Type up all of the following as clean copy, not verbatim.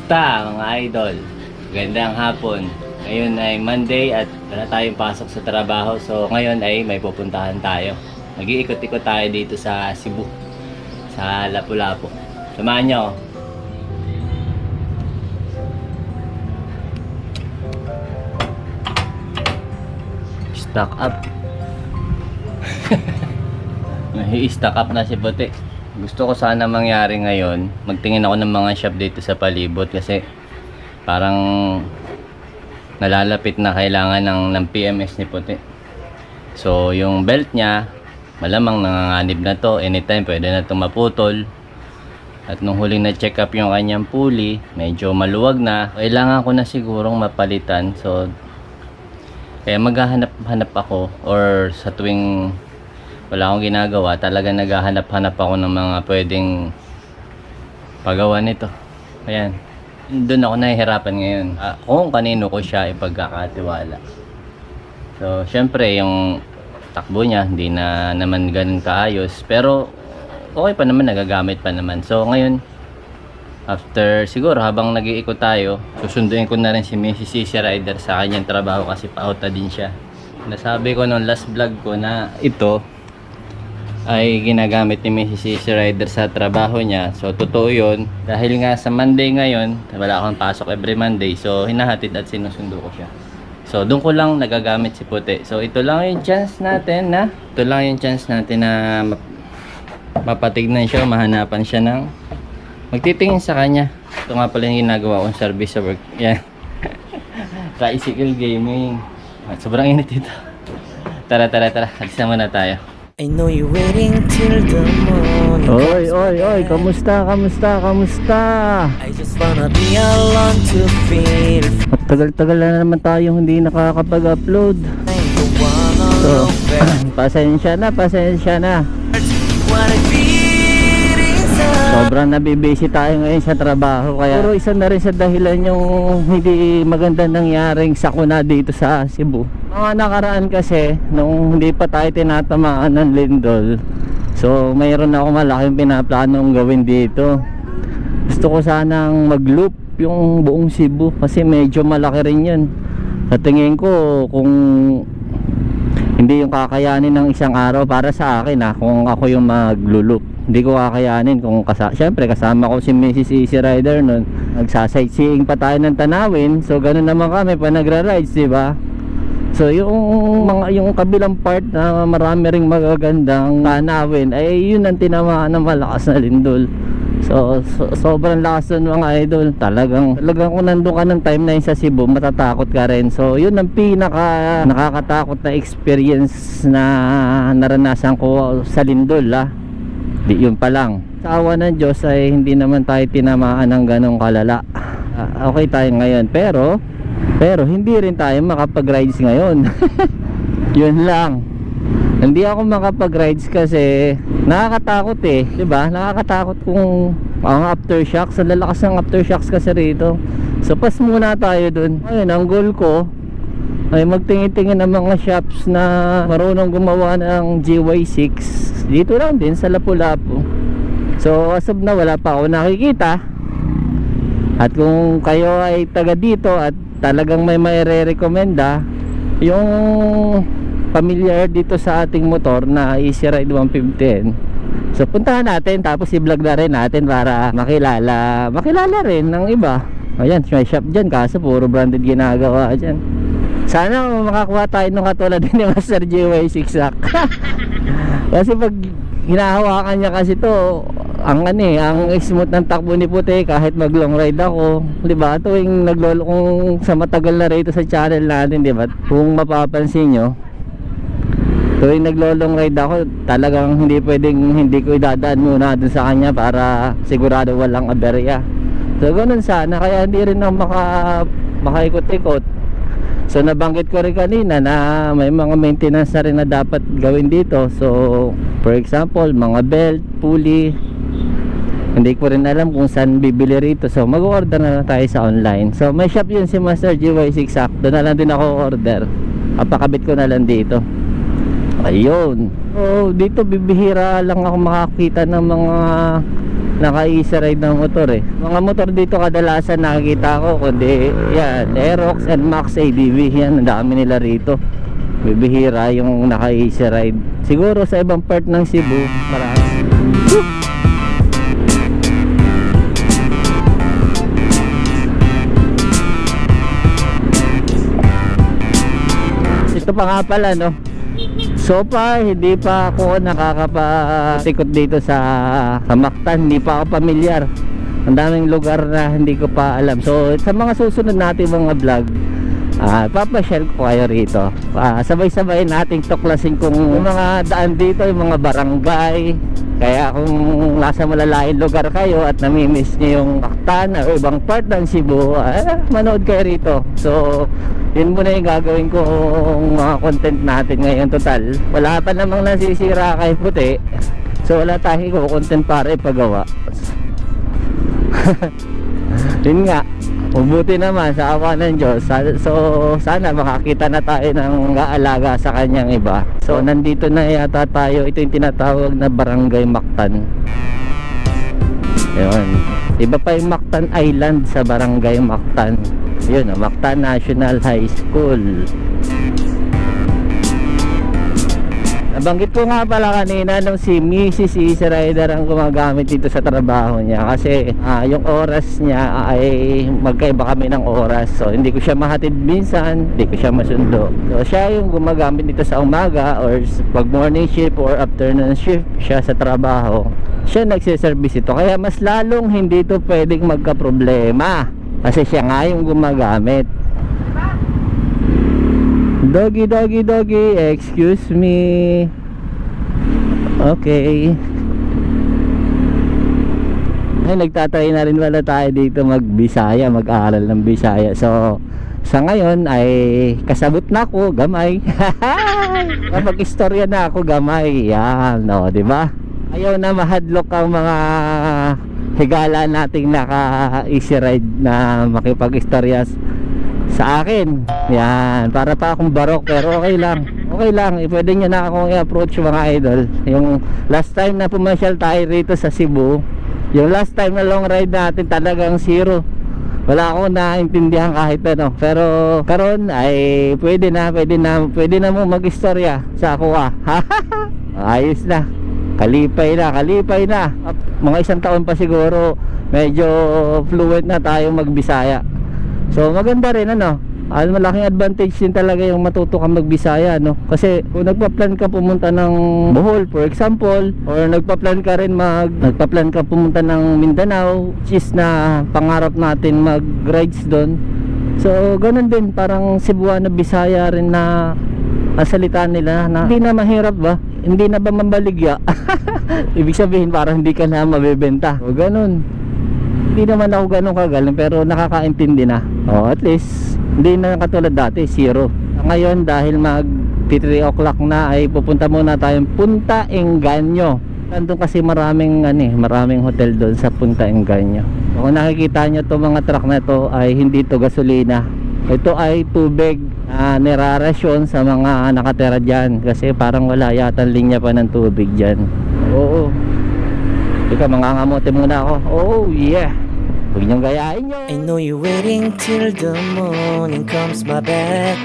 Kamusta mga idol? Gandang hapon. Ngayon ay Monday at wala tayong pasok sa trabaho. So ngayon ay may pupuntahan tayo. Mag-iikot-ikot tayo dito sa Cebu, sa Lapu-Lapu. Samahan nyo. Stock up. Stock up na si Puti. Gusto ko sana mangyari ngayon, magtingin ako ng mga shop dito sa palibot kasi parang nalalapit na kailangan ng PMS ni Puti. So yung belt niya malamang nanganganib na to, anytime pwede na itong maputol. At nung huling na check up yung kanyang pulley, medyo maluwag na, kailangan ko na sigurong mapalitan. So kaya maghahanap-hanap ako, or sa tuwing wala akong ginagawa, talaga naghahanap-hanap ako ng mga pwedeng pagawa nito. Ayan, doon ako nahihirapan ngayon, kung kanino ko siya ipagkakatiwala. So syempre yung takbo niya hindi na naman ganun kaayos, pero okay pa naman, nagagamit pa naman. So ngayon, after siguro habang nag-iikot tayo, susunduin ko na rin si Mrs. Easy Rider sa kanyang trabaho kasi pauta din siya. Nasabi ko nung last vlog ko na ito ay ginagamit ni Mrs. Easy Rider sa trabaho niya. So totoo yun, dahil nga sa Monday ngayon, wala akong pasok every Monday, so hinahatid at sinusundo ko siya. So doon ko lang nagagamit si Puti. So ito lang yung chance natin na mapatignan siya, mahanapan siya ng magtitingin sa kanya. Ito nga pala yung ginagawa kong service sa work. Yan. Tricycle gaming. Sobrang init ito. Tara. Alis na muna tayo. I know you're waiting till the morning. Oy, kamusta? I just wanna be alone to feel. Tagal-tagal na naman tayo hindi nakakapag-upload. I'm the one all So, over. pasensya na. What I feel inside. Sobrang nabibisi tayo ngayon sa trabaho, kaya pero isa na rin sa dahilan yung hindi maganda nangyaring sakuna dito sa Cebu. Mga nakaraan kasi nung hindi pa tayo tinatamaan ng lindol, so mayroon ako malaking pinaplanong gawin dito. Gusto ko sanang mag-loop yung buong Cebu kasi medyo malaki rin yun. Sa tingin ko, kung hindi yung kakayanin ng isang araw para sa akin, kung ako yung mag-loop, hindi ko kakayanin. Kung syempre kasama ko si Mrs. Easy Rider nun, nagsasightseeing pa tayo ng tanawin, so ganun naman kami pa nagra-rides, diba? So yung kabilang part na marami ring magagandang tanawin, ay yun ang tinamaan ng malakas na lindol. So sobrang lakas nun mga idol. Talagang kung nandun ka ng time na yun sa Cebu, matatakot ka rin. So yun ang pinaka nakakatakot na experience na naranasan ko sa lindol. Di yun pa lang. Sa awa ng Diyos ay hindi naman tayo tinamaan ng ganong kalala. Okay tayo ngayon, pero hindi rin tayo makapag-rides ngayon. Yun lang. Hindi ako makapag-rides kasi nakakatakot diba? Nakakatakot kung ang aftershocks, ang lalakas ng aftershocks kasi rito. So pas muna tayo dun. Ayun, ang goal ko ay magtingin-tingin ng mga shops na marunong gumawa ng GY6 dito lang din sa Lapu-Lapu. So as of na wala pa ako nakikita. At kung kayo ay taga dito at talagang may maire-recommenda, yung familiar dito sa ating motor na Easy Ride 150, so puntahan natin, tapos i-vlog na rin natin para makilala rin ng iba. Ayan, may shop dyan, kaso puro branded ginagawa dyan. Sana makakuha tayo nung katulad din ni Master GY6 kasi pag hinahawakan niya kasi to, ang smooth ng takbo ni Puti kahit mag long ride ako, diba? Tuwing naglolo, kung sa matagal na rito sa channel natin, diba? Kung mapapansin nyo, tuwing naglo-long ride ako, talagang hindi ko idadaan muna dun sa kanya para sigurado walang aberya. So ganun sana, kaya hindi rin ako makaikot-ikot. So nabanggit ko rin kanina na may mga maintenance na rin na dapat gawin dito. So for example, mga belt, pulley, hindi ko rin alam kung saan bibili rito. So mag-order na lang tayo sa online. So may shop yun si Master GY6 doon na lang din ako order. Papakabit ko na lang dito. Ayun. So dito bibihira lang ako makakita ng mga naka-easy ride ng motor eh. Mga motor dito kadalasan nakikita ko kundi yan, Aerox and Max ADV, yan ang dami nila rito. Bibihira yung naka-easy ride. Siguro sa ibang part ng Cebu marami. Ito pa nga pala no, so far hindi pa ako nakakapatikot dito sa Mactan, hindi pa ako pamilyar. Ang daming lugar na hindi ko pa alam. So sa mga susunod natin mga vlog, papashare ko kayo rito. Sabay-sabay nating tuklasin kung yung mga daan dito, yung mga barangay. Kaya kung nasa malalaking lugar kayo at namimiss nyo yung Mactan o ibang part ng Cebu, manood kayo rito. So yun muna yung gagawin kong mga content natin ngayon. Total wala pa namang nasisira kay puti, so wala tayong content para ipagawa. Yun nga, mabuti naman sa awa ng Diyos. So sana makakita na tayo ng aalaga sa kanyang iba. So nandito na yata tayo. Ito yung tinatawag na Barangay Mactan. Yun, iba pa yung Mactan Island sa Barangay Mactan. Yun, Mactan National High School. Nabanggit ko nga pala kanina nung si Mrs. Easy Rider ang gumagamit dito sa trabaho niya. Kasi yung oras niya ay magkaiba kami ng oras. So hindi ko siya mahatid minsan, hindi ko siya masundo. So siya yung gumagamit dito sa umaga or pag morning shift or afternoon shift siya sa trabaho. Siya nagsiservice ito. Kaya mas lalong hindi ito pwedeng magka-problema. Kasi siya nga yung gumagamit. Doggy, doggy, doggy, excuse me. Okay. Ay, nagtatry na rin pala tayo dito mag-Bisaya, mag-aaral ng Bisaya. So, sa ngayon ay kasabot na ako, gamay. Mag-istorya na ako, gamay. Yan, no, di ba? Ayaw na mahadlok ang mga higala nating naka-easy ride na makipag-istorya sa akin. Yan, para pa akong barok, pero okay lang. Okay lang, pwede nyo na akong i-approach mga idol. Yung last time na pumasyal tayo rito sa Cebu, yung last time na long ride natin talagang zero. Wala akong naintindihan kahit ano. Pero karon ay pwede na mo mag-istorya sa ako ayos na. Kalipay na. Mga isang taon pa siguro medyo fluent na tayo mag-Bisaya. So maganda rin ano, malaking advantage din talaga yung matuto kang mag-Bisaya, no? Kasi kung nagpa-plan ka pumunta ng Bohol for example, or nagpa-plan ka pumunta ng Mindanao, which is na pangarap natin mag-rides doon. So ganun din, parang Cebuano Bisaya rin na salita nila na hindi na mahirap ba? Hindi na ba mambaligya? Ibig sabihin parang hindi ka na mabebenta. O ganun. Hindi naman ako ganun kagaling pero nakakaintindi na. At least hindi na katulad dati, zero. Ngayon dahil mag 3 o'clock na ay pupunta muna tayong Punta Engaño. Nandun kasi maraming hotel doon sa Punta Engaño. Kung nakikita nyo to mga truck na to ay hindi to gasolina. Ito ay tubig na nirarasyon sa mga nakatira dyan. Kasi parang wala yata linya pa ng tubig dyan. Oo. Ika, mangangamote muna ako. Oh yeah. Huwag niyong gayahin yun. I know you're waiting till the morning comes my back.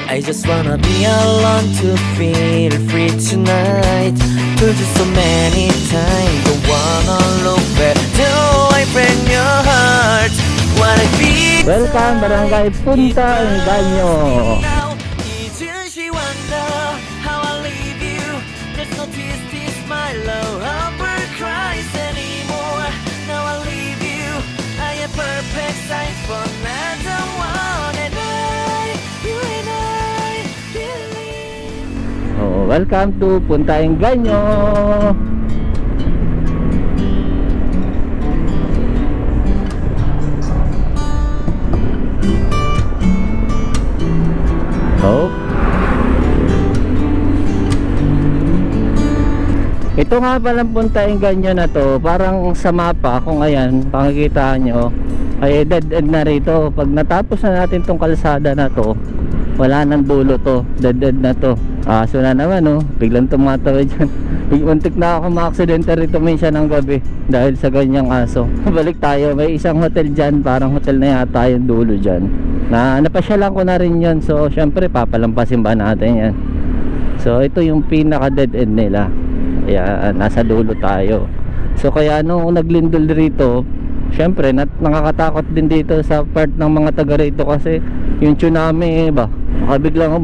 I just wanna be alone to feel free tonight. Told you so many times, don't wanna look back. Do I break your heart? What I feel. Welcome Barangay Punta Engaño. Welcome to Punta Engaño. Ito nga palang Punta Engaño na to, parang sa mapa kung ayan, pakikita nyo ay dead end na rito. Pag natapos na natin tong kalsada na to, wala nang dulo to, dead end na to. Aso na naman, oh. Biglang tumatawid dyan. Untik na ako ma-aksidente rito minsan ng gabi dahil sa ganyang aso. Balik tayo, may isang hotel dyan. Parang hotel na yata yung dulo dyan. Napasyalan ko na rin yun. So syempre papalampasin ba natin yan. So ito yung pinaka dead end nila. Ayan, nasa dulo tayo. So kaya nung naglindol rito, syempre nakakatakot din dito sa part ng mga taga rito kasi yung tsunami ba, biglang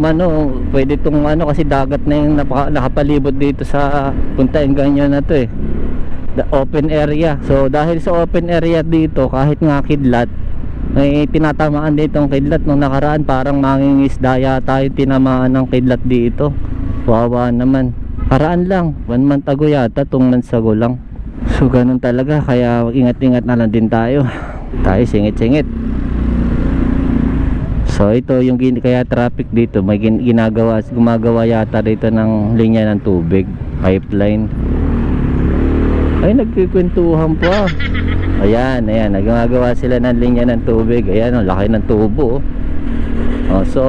pwede itong kasi dagat na yung nakapalibot dito sa Punta Engaño na to eh, the open area. So dahil sa open area dito, kahit nga kidlat, may tinatamaan dito ang kidlat. Nung nakaraan parang mangingisda yata yung tinamaan ng kidlat dito. Wawa naman, paraan lang 1 month ago yata, 2 months ago lang. So ganun talaga, kaya ingat-ingat na lang din tayo singit-singit. So ito yung kaya traffic dito, may gumagawa yata dito ng linya ng tubig, pipeline. Ay, nagkikwentuhan pa. Ayan, nagagawa sila ng linya ng tubig. Ayan, ang laki ng tubo. So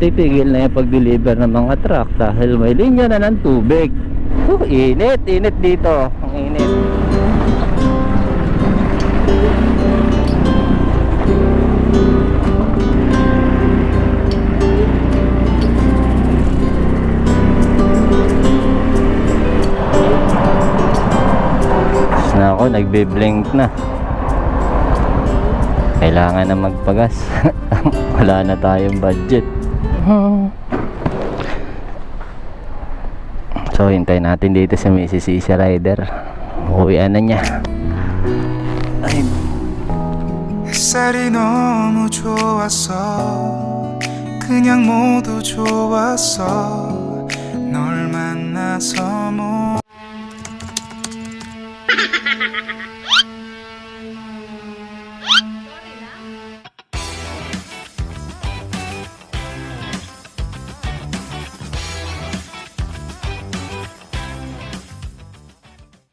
titigil na yung pag-deliver ng mga truck dahil may linya na ng tubig. Init dito, ang init. Na ako, nagbe-blink na. Kailangan na magpagas. Wala na tayong budget. So hintayin natin dito sa Mrs. Easy Rider. Uwian na niya. Ay. 햇살이 너무 좋았어 그냥 모두 좋았어 널 만나서